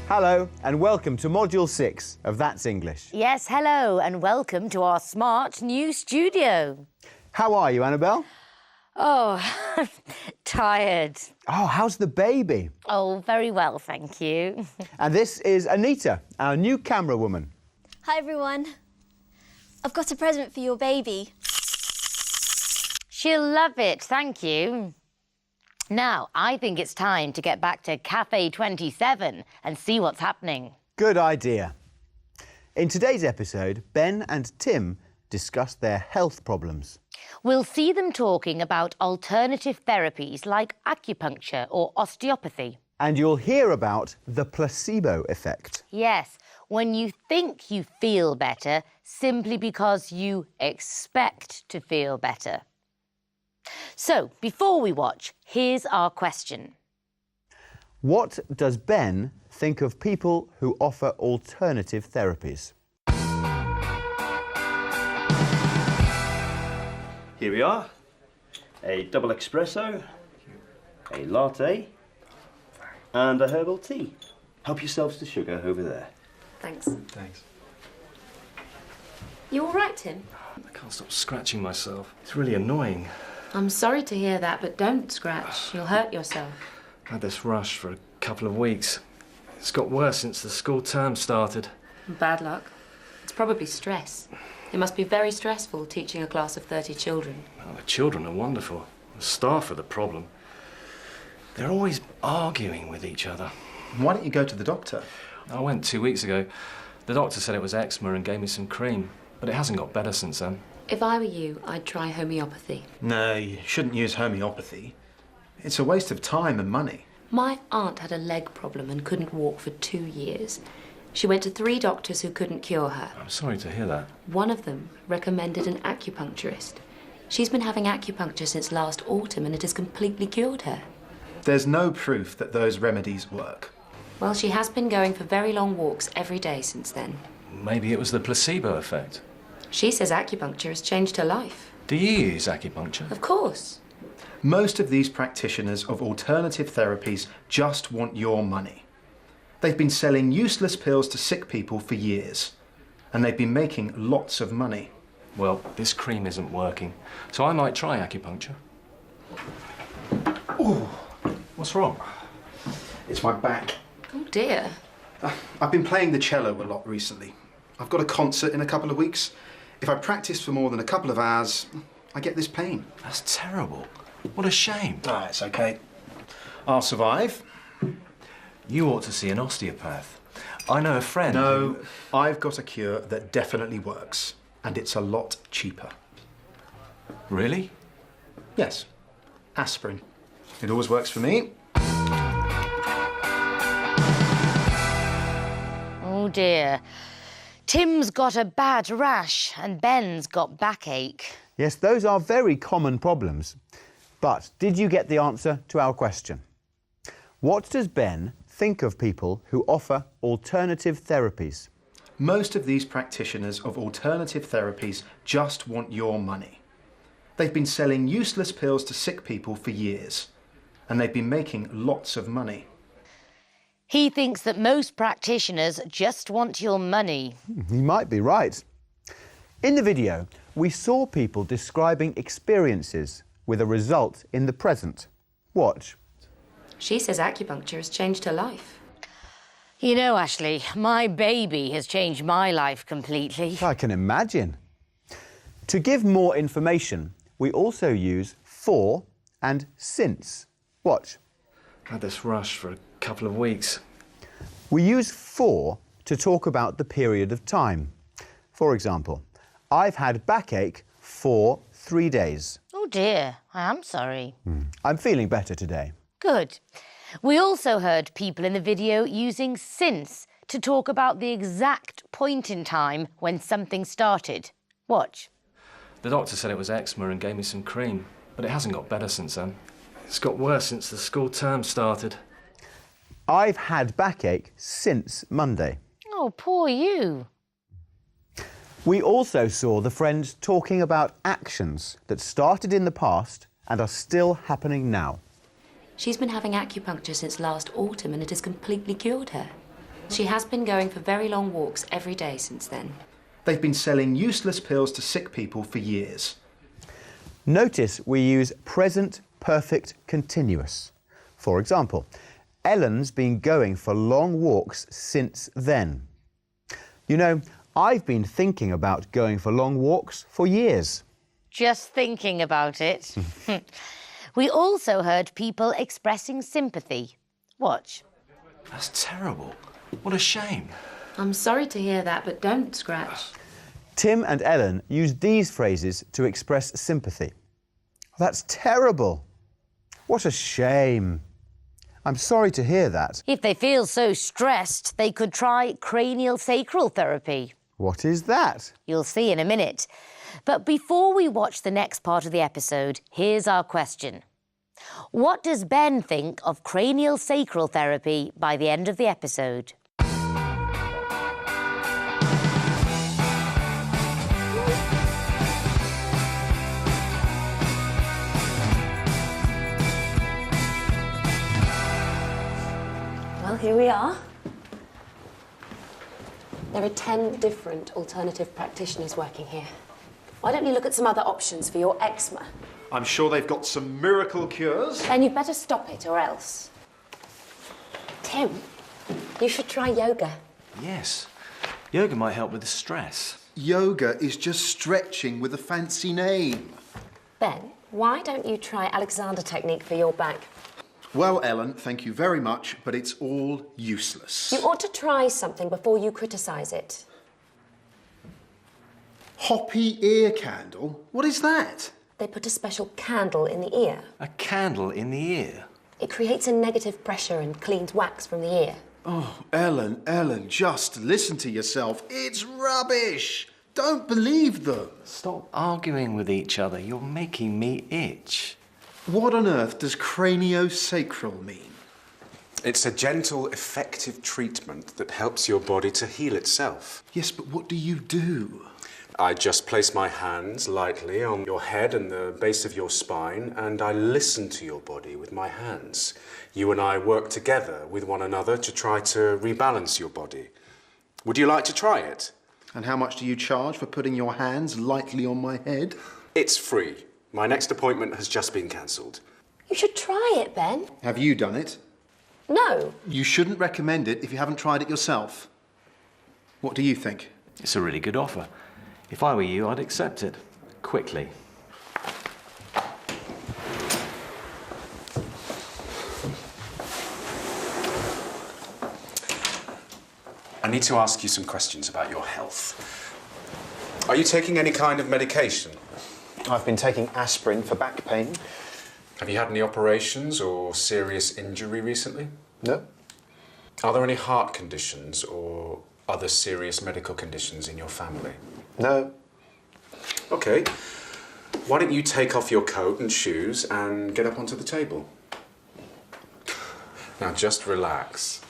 Hello and welcome to Module 6 of That's English. Yes, hello and welcome to our smart new studio. How are you, Annabelle? Oh, tired. Oh, how's the baby? Oh, very well, thank you. And this is Anita, our new camera woman. Hi everyone. I've got a present for your baby. She'll love it, thank you. Now, I think it's time to get back to Cafe 27 and see what's happening. Good idea. In today's episode, Ben and Tim discuss their health problems. We'll see them talking about alternative therapies like acupuncture or osteopathy. And you'll hear about the placebo effect. Yes, when you think you feel better simply because you expect to feel better. So, before we watch, here's our question. What does Ben think of people who offer alternative therapies? Here we are, a double espresso, a latte, and a herbal tea. Help yourselves to sugar over there. Thanks. Thanks. You all right, Tim? I can't stop scratching myself. It's really annoying. I'm sorry to hear that, but don't scratch. You'll hurt yourself. I had this rush for a couple of weeks. It's got worse since the school term started. Bad luck. It's probably stress. It must be very stressful teaching a class of 30 children. Oh, the children are wonderful. The staff are the problem. They're always arguing with each other. Why don't you go to the doctor? I went 2 weeks ago. The doctor said it was eczema and gave me some cream, but it hasn't got better since then. If I were you, I'd try homeopathy. No, you shouldn't use homeopathy. It's a waste of time and money. My aunt had a leg problem and couldn't walk for 2 years. She went to 3 doctors who couldn't cure her. I'm sorry to hear that. One of them recommended an acupuncturist. She's been having acupuncture since last autumn and it has completely cured her. There's no proof that those remedies work. Well, she has been going for very long walks every day since then. Maybe it was the placebo effect. She says acupuncture has changed her life. Do you use acupuncture? Of course. Most of these practitioners of alternative therapies just want your money. They've been selling useless pills to sick people for years, and they've been making lots of money. Well, this cream isn't working, so I might try acupuncture. Ooh, What's wrong? it's my back. Oh dear. I've been playing the cello a lot recently. I've got a concert in a couple of weeks. If I practice for more than a couple of hours, I get this pain. That's terrible. What a shame. Ah, it's okay. I'll survive. You ought to see an osteopath. I know a friend No, who... I've got a cure that definitely works, and it's a lot cheaper. Really? Yes, aspirin. It always works for me. Oh dear. Tim's got a bad rash and Ben's got backache. Yes, those are very common problems. But did you get the answer to our question? What does Ben think of people who offer alternative therapies? Most of these practitioners of alternative therapies just want your money. They've been selling useless pills to sick people for years, and they've been making lots of money. He thinks that most practitioners just want your money. You might be right. In the video, we saw people describing experiences with a result in the present. Watch. She says acupuncture has changed her life. You know, Ashley, my baby has changed my life completely. I can imagine. To give more information, we also use for and since. Watch. I had this rush for a couple of weeks. We use for to talk about the period of time. For example, I've had backache for 3 days. Oh dear, I am sorry. I'm feeling better today. Good. We also heard people in the video using since to talk about the exact point in time when something started. Watch. The doctor said it was eczema and gave me some cream, but it hasn't got better since then. It's got worse since the school term started. I've had backache since Monday. Oh, poor you. We also saw the friends talking about actions that started in the past and are still happening now. She's been having acupuncture since last autumn and it has completely cured her. She has been going for very long walks every day since then. They've been selling useless pills to sick people for years. Notice we use present perfect continuous. For example, Ellen's been going for long walks since then. You know, I've been thinking about going for long walks for years. Just thinking about it. We also heard people expressing sympathy. Watch. That's terrible. What a shame. I'm sorry to hear that, but don't scratch. Tim and Ellen used these phrases to express sympathy. That's terrible. What a shame. I'm sorry to hear that. If they feel so stressed, they could try cranial sacral therapy. What is that? You'll see in a minute. But before we watch the next part of the episode, here's our question. What does Ben think of cranial sacral therapy by the end of the episode? Well, here we are. There are 10 different alternative practitioners working here. Why don't you look at some other options for your eczema? I'm sure they've got some miracle cures. Then you'd better stop it or else. Tim, you should try yoga. Yes. Yoga might help with the stress. Yoga is just stretching with a fancy name. Ben, why don't you try Alexander technique for your back? Well, Ellen, thank you very much, but it's all useless. You ought to try something before you criticise it. Hoppy ear candle? What is that? They put a special candle in the ear. A candle in the ear? It creates a negative pressure and cleans wax from the ear. Oh, Ellen, just listen to yourself. It's rubbish. Don't believe them. Stop arguing with each other. You're making me itch. What on earth does craniosacral mean? It's a gentle, effective treatment that helps your body to heal itself. Yes, but what do you do? I just place my hands lightly on your head and the base of your spine, and I listen to your body with my hands. You and I work together with one another to try to rebalance your body. Would you like to try it? And how much do you charge for putting your hands lightly on my head? It's free. My next appointment has just been cancelled. You should try it, Ben. Have you done it? No. You shouldn't recommend it if you haven't tried it yourself. What do you think? It's a really good offer. If I were you, I'd accept it. Quickly. I need to ask you some questions about your health. Are you taking any kind of medication? I've been taking aspirin for back pain. Have you had any operations or serious injury recently? No. Are there any heart conditions or other serious medical conditions in your family? No. Okay. Why don't you take off your coat and shoes and get up onto the table? Now just relax.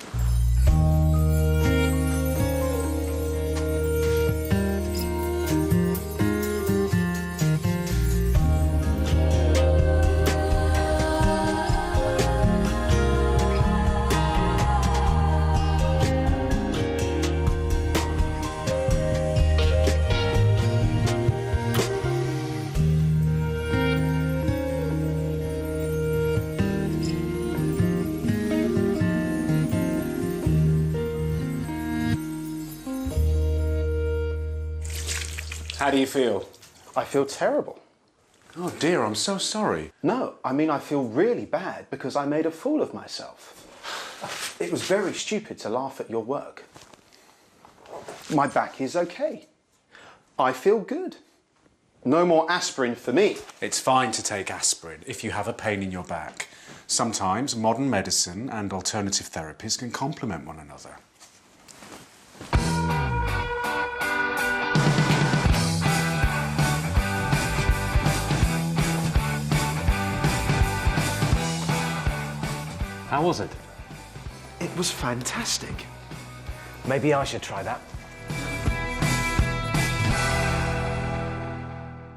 How do you feel? I feel terrible. Oh dear, I'm so sorry. No, I mean I feel really bad because I made a fool of myself. It was very stupid to laugh at your work. My back is okay. I feel good. No more aspirin for me. It's fine to take aspirin if you have a pain in your back. Sometimes modern medicine and alternative therapies can complement one another. How was it? It was fantastic. Maybe I should try that.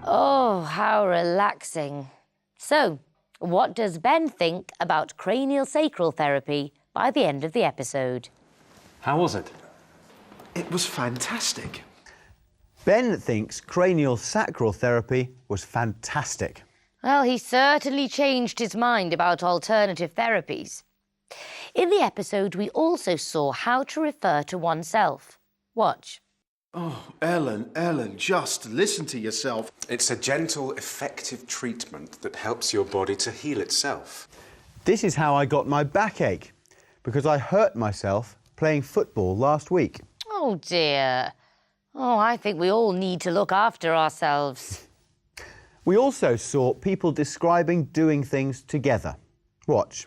Oh, how relaxing. So, what does Ben think about cranial sacral therapy by the end of the episode? How was it? It was fantastic. Ben thinks cranial sacral therapy was fantastic. Well, he certainly changed his mind about alternative therapies. In the episode, we also saw how to refer to oneself. Watch. Oh, Ellen, just listen to yourself. It's a gentle, effective treatment that helps your body to heal itself. This is how I got my backache, because I hurt myself playing football last week. Oh, dear. Oh, I think we all need to look after ourselves. We also saw people describing doing things together. Watch.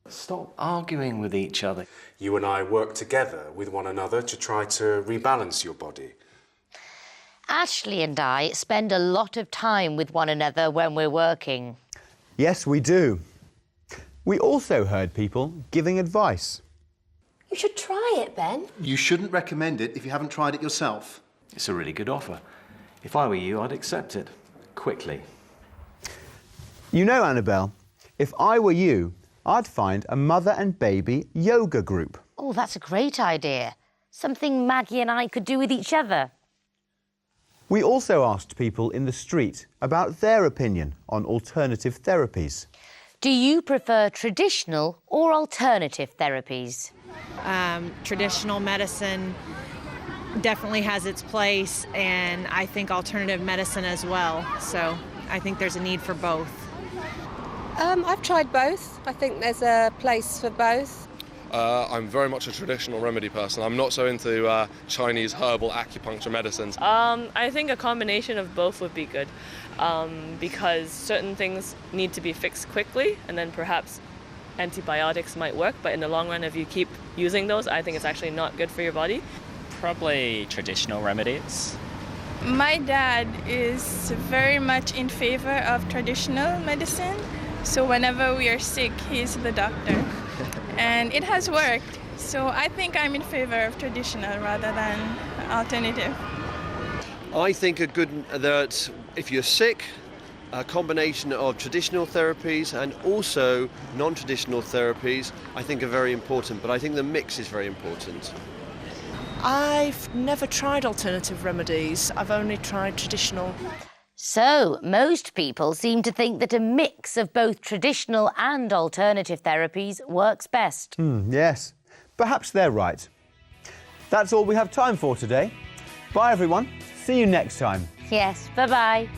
Stop arguing with each other. You and I work together with one another to try to rebalance your body. Ashley and I spend a lot of time with one another when we're working. Yes, we do. We also heard people giving advice. You should try it, Ben. You shouldn't recommend it if you haven't tried it yourself. It's a really good offer. If I were you, I'd accept it. Quickly. You know, Annabelle, if I were you, I'd find a mother and baby yoga group. Oh, that's a great idea. Something Maggie and I could do with each other. We also asked people in the street about their opinion on alternative therapies. Do you prefer traditional or alternative therapies? Traditional medicine definitely has its place, and I think alternative medicine as well. So I think there's a need for both. I've tried both. I think there's a place for both. I'm very much a traditional remedy person. I'm not so into Chinese herbal acupuncture medicines. I think a combination of both would be good because certain things need to be fixed quickly, and then perhaps antibiotics might work, but in the long run, if you keep using those, I think it's actually not good for your body. Probably traditional remedies. My dad is very much in favor of traditional medicine, so whenever we are sick, he's the doctor. And it has worked, so I think I'm in favor of traditional rather than alternative. I think that if you're sick, a combination of traditional therapies and also non-traditional therapies I think are very important, but I think the mix is very important. I've never tried alternative remedies. I've only tried traditional. So, most people seem to think that a mix of both traditional and alternative therapies works best. Yes, perhaps they're right. That's all we have time for today. Bye, everyone. See you next time. Yes, bye-bye.